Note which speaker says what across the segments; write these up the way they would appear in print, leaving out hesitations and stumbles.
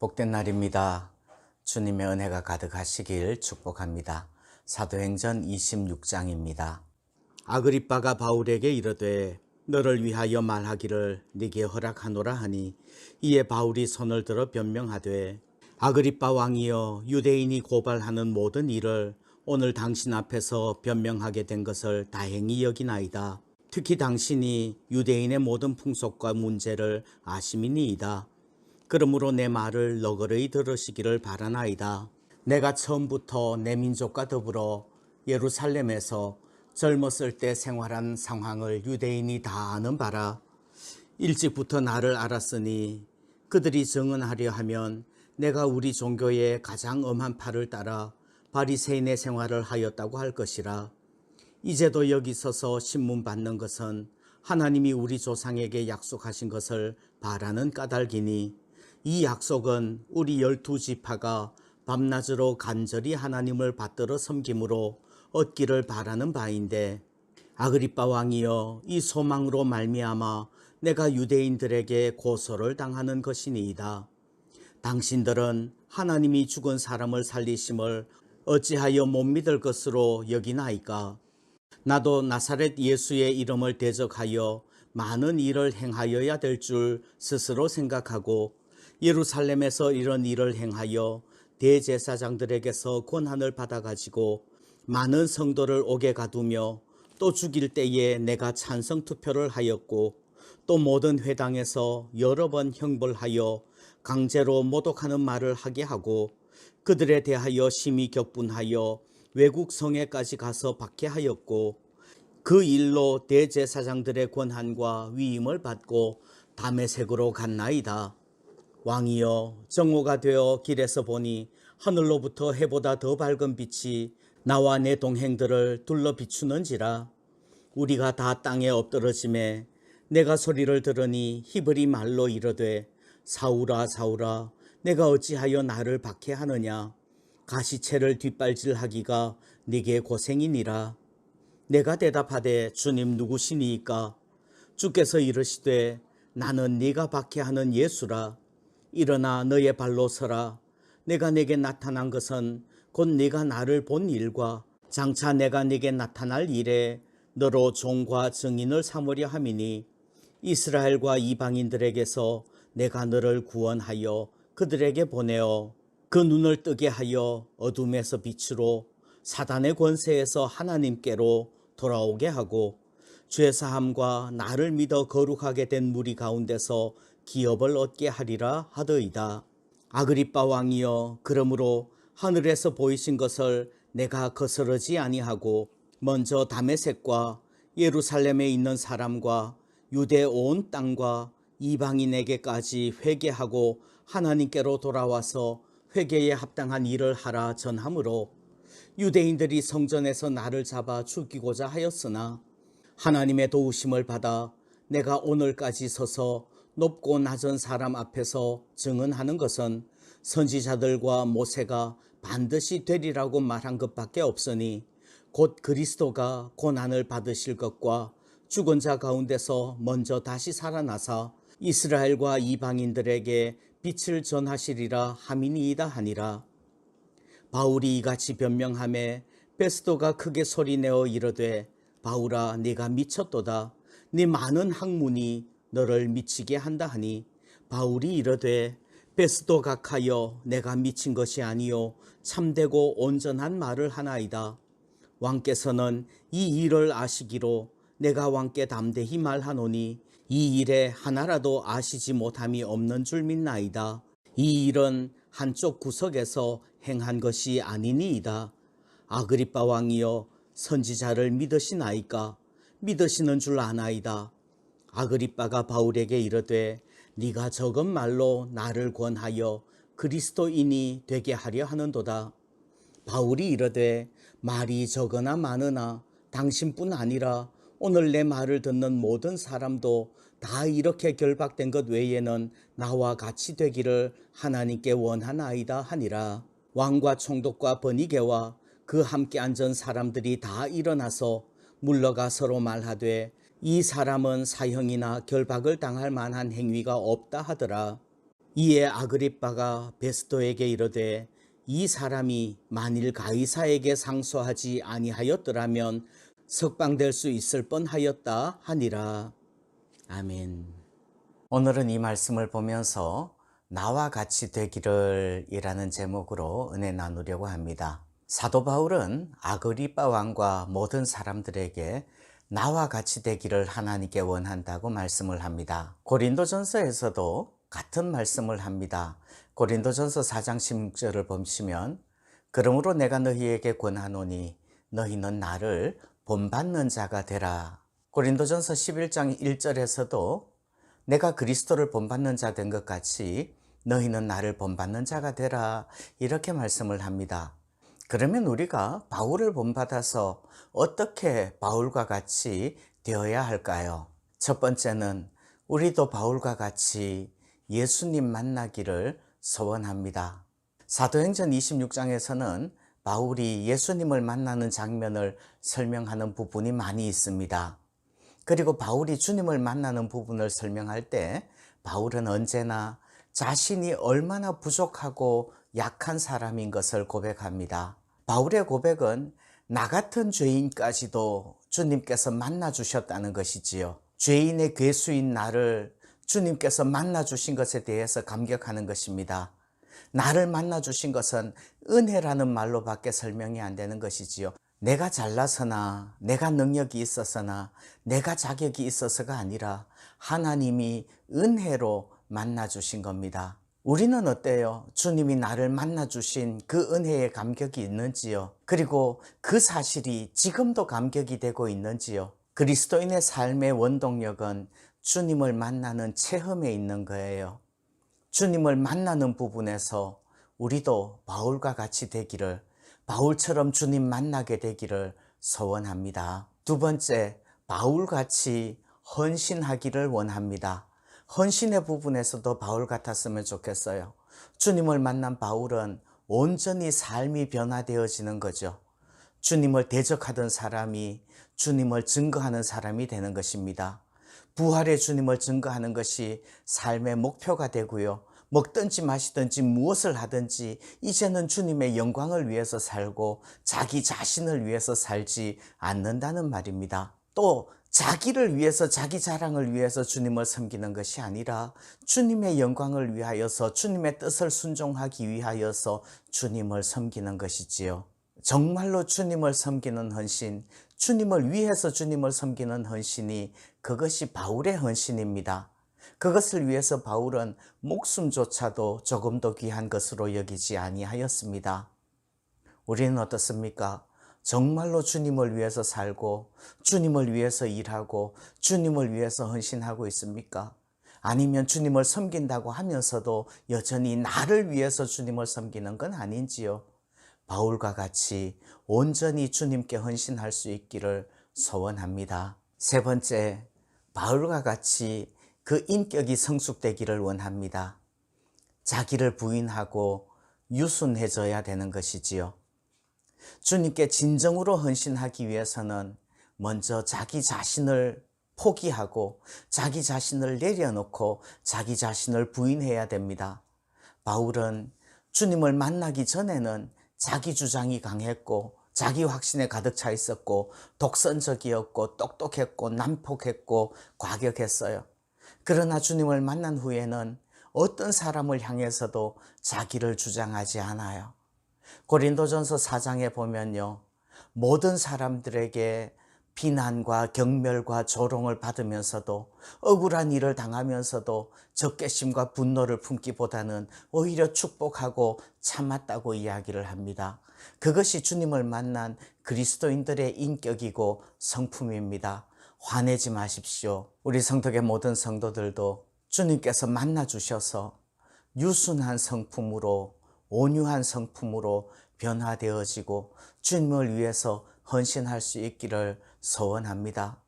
Speaker 1: 복된 날입니다. 주님의 은혜가 가득하시길 축복합니다. 사도행전 26장입니다. 아그리빠가 바울에게 이르되 너를 위하여 말하기를 네게 허락하노라 하니, 이에 바울이 손을 들어 변명하되 아그리빠 왕이여, 유대인이 고발하는 모든 일을 오늘 당신 앞에서 변명하게 된 것을 다행히 여기나이다. 특히 당신이 유대인의 모든 풍속과 문제를 아심이니이다. 그러므로 내 말을 너그러이 들으시기를 바라나이다. 내가 처음부터 내 민족과 더불어 예루살렘에서 젊었을 때 생활한 상황을 유대인이 다 아는 바라. 일찍부터 나를 알았으니 그들이 증언하려 하면 내가 우리 종교의 가장 엄한 팔을 따라 바리새인의 생활을 하였다고 할 것이라. 이제도 여기 서서 신문 받는 것은 하나님이 우리 조상에게 약속하신 것을 바라는 까닭이니, 이 약속은 우리 12지파가 밤낮으로 간절히 하나님을 받들어 섬김으로 얻기를 바라는 바인데, 아그리빠 왕이여, 이 소망으로 말미암아 내가 유대인들에게 고소를 당하는 것이니이다. 당신들은 하나님이 죽은 사람을 살리심을 어찌하여 못 믿을 것으로 여기나이까? 나도 나사렛 예수의 이름을 대적하여 많은 일을 행하여야 될 줄 스스로 생각하고, 예루살렘에서 이런 일을 행하여 대제사장들에게서 권한을 받아가지고 많은 성도를 옥에 가두며, 또 죽일 때에 내가 찬성 투표를 하였고, 또 모든 회당에서 여러 번 형벌하여 강제로 모독하는 말을 하게 하고, 그들에 대하여 심히 격분하여 외국 성에까지 가서 박해하였고, 그 일로 대제사장들의 권한과 위임을 받고 다메섹으로 갔나이다. 왕이여, 정오가 되어 길에서 보니 하늘로부터 해보다 더 밝은 빛이 나와 내 동행들을 둘러 비추는지라. 우리가 다 땅에 엎드러짐에 내가 소리를 들으니 히브리 말로 이르되, 사울아 사울아, 내가 어찌하여 나를 박해하느냐? 가시채를 뒷발질하기가 네게 고생이니라. 내가 대답하되 주님 누구시니이까? 주께서 이르시되 나는 네가 박해하는 예수라. 일어나 너의 발로 서라. 내가 네게 나타난 것은 곧 네가 나를 본 일과 장차 내가 네게 나타날 일에 너로 종과 증인을 삼으려 함이니, 이스라엘과 이방인들에게서 내가 너를 구원하여 그들에게 보내어 그 눈을 뜨게 하여 어둠에서 빛으로, 사단의 권세에서 하나님께로 돌아오게 하고, 죄사함과 나를 믿어 거룩하게 된 무리 가운데서 기업을 얻게 하리라 하더이다. 아그리빠 왕이여, 그러므로 하늘에서 보이신 것을 내가 거스르지 아니하고 먼저 다메섹과 예루살렘에 있는 사람과 유대 온 땅과 이방인에게까지 회개하고 하나님께로 돌아와서 회개에 합당한 일을 하라 전하므로, 유대인들이 성전에서 나를 잡아 죽이고자 하였으나 하나님의 도우심을 받아 내가 오늘까지 서서 높고 낮은 사람 앞에서 증언하는 것은 선지자들과 모세가 반드시 되리라고 말한 것밖에 없으니, 곧 그리스도가 고난을 받으실 것과 죽은 자 가운데서 먼저 다시 살아나사 이스라엘과 이방인들에게 빛을 전하시리라 함이니이다 하니라. 바울이 이같이 변명하매 베스도가 크게 소리내어 이르되, 바울아, 네가 미쳤도다. 네 많은 학문이 너를 미치게 한다 하니, 바울이 이르되, 베스도 각하여, 내가 미친 것이 아니요 참되고 온전한 말을 하나이다. 왕께서는 이 일을 아시기로 내가 왕께 담대히 말하노니, 이 일에 하나라도 아시지 못함이 없는 줄 믿나이다. 이 일은 한쪽 구석에서 행한 것이 아니니이다. 아그리빠 왕이여, 선지자를 믿으시나이까? 믿으시는 줄 아나이다. 아그리빠가 바울에게 이르되, 네가 적은 말로 나를 권하여 그리스도인이 되게 하려 하는도다. 바울이 이르되, 말이 적으나 많으나 당신뿐 아니라 오늘 내 말을 듣는 모든 사람도 다 이렇게 결박된 것 외에는 나와 같이 되기를 하나님께 원하나이다 하니라. 왕과 총독과 버니게와 그 함께 앉은 사람들이 다 일어나서 물러가 서로 말하되, 이 사람은 사형이나 결박을 당할 만한 행위가 없다 하더라. 이에 아그리빠가 베스도에게 이르되 이 사람이 만일 가이사에게 상소하지 아니하였더라면 석방될 수 있을 뻔하였다 하니라. 아멘. 오늘은 이 말씀을 보면서 나와 같이 되기를 이라는 제목으로 은혜 나누려고 합니다. 사도 바울은 아그리빠 왕과 모든 사람들에게 나와 같이 되기를 하나님께 원한다고 말씀을 합니다. 고린도전서에서도 같은 말씀을 합니다. 고린도전서 4장 16절을 보시면 그러므로 내가 너희에게 권하노니 너희는 나를 본받는 자가 되라. 고린도전서 11장 1절에서도 내가 그리스도를 본받는 자 된 것 같이 너희는 나를 본받는 자가 되라 이렇게 말씀을 합니다. 그러면 우리가 바울을 본받아서 어떻게 바울과 같이 되어야 할까요? 첫 번째는 우리도 바울과 같이 예수님 만나기를 소원합니다. 사도행전 26장에서는 바울이 예수님을 만나는 장면을 설명하는 부분이 많이 있습니다. 그리고 바울이 주님을 만나는 부분을 설명할 때 바울은 언제나 자신이 얼마나 부족하고 약한 사람인 것을 고백합니다. 바울의 고백은 나 같은 죄인까지도 주님께서 만나 주셨다는 것이지요. 죄인의 괴수인 나를 주님께서 만나 주신 것에 대해서 감격하는 것입니다. 나를 만나 주신 것은 은혜라는 말로밖에 설명이 안 되는 것이지요. 내가 잘나서나 내가 능력이 있어서나 내가 자격이 있어서가 아니라 하나님이 은혜로 만나 주신 겁니다. 우리는 어때요? 주님이 나를 만나 주신 그 은혜에 감격이 있는지요? 그리고 그 사실이 지금도 감격이 되고 있는지요? 그리스도인의 삶의 원동력은 주님을 만나는 체험에 있는 거예요. 주님을 만나는 부분에서 우리도 바울과 같이 되기를, 바울처럼 주님 만나게 되기를 소원합니다. 두 번째, 바울같이 헌신하기를 원합니다. 헌신의 부분에서도 바울 같았으면 좋겠어요. 주님을 만난 바울은 온전히 삶이 변화되어지는 거죠. 주님을 대적하던 사람이 주님을 증거하는 사람이 되는 것입니다. 부활의 주님을 증거하는 것이 삶의 목표가 되고요. 먹든지 마시든지 무엇을 하든지 이제는 주님의 영광을 위해서 살고 자기 자신을 위해서 살지 않는다는 말입니다. 또 자기를 위해서 자기 자랑을 위해서 주님을 섬기는 것이 아니라 주님의 영광을 위하여서 주님의 뜻을 순종하기 위하여서 주님을 섬기는 것이지요. 정말로 주님을 섬기는 헌신, 주님을 위해서 주님을 섬기는 헌신이 그것이 바울의 헌신입니다. 그것을 위해서 바울은 목숨조차도 조금 더 귀한 것으로 여기지 아니하였습니다. 우리는 어떻습니까? 정말로 주님을 위해서 살고 주님을 위해서 일하고 주님을 위해서 헌신하고 있습니까? 아니면 주님을 섬긴다고 하면서도 여전히 나를 위해서 주님을 섬기는 건 아닌지요? 바울과 같이 온전히 주님께 헌신할 수 있기를 소원합니다. 세 번째, 바울과 같이 그 인격이 성숙되기를 원합니다. 자기를 부인하고 유순해져야 되는 것이지요. 주님께 진정으로 헌신하기 위해서는 먼저 자기 자신을 포기하고 자기 자신을 내려놓고 자기 자신을 부인해야 됩니다. 바울은 주님을 만나기 전에는 자기 주장이 강했고 자기 확신에 가득 차 있었고 독선적이었고 똑똑했고 난폭했고 과격했어요. 그러나 주님을 만난 후에는 어떤 사람을 향해서도 자기를 주장하지 않아요. 고린도전서 4장에 보면요, 모든 사람들에게 비난과 경멸과 조롱을 받으면서도 억울한 일을 당하면서도 적개심과 분노를 품기보다는 오히려 축복하고 참았다고 이야기를 합니다. 그것이 주님을 만난 그리스도인들의 인격이고 성품입니다. 화내지 마십시오. 우리 성덕의 모든 성도들도 주님께서 만나 주셔서 유순한 성품으로 온유한 성품으로 변화되어지고 주님을 위해서 헌신할 수 있기를 소원합니다.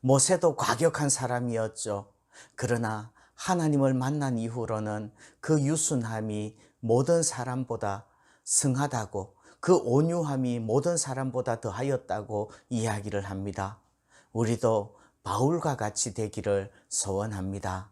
Speaker 1: 모세도 과격한 사람이었죠. 그러나 하나님을 만난 이후로는 그 유순함이 모든 사람보다 승하다고, 그 온유함이 모든 사람보다 더하였다고 이야기를 합니다. 우리도 바울과 같이 되기를 소원합니다.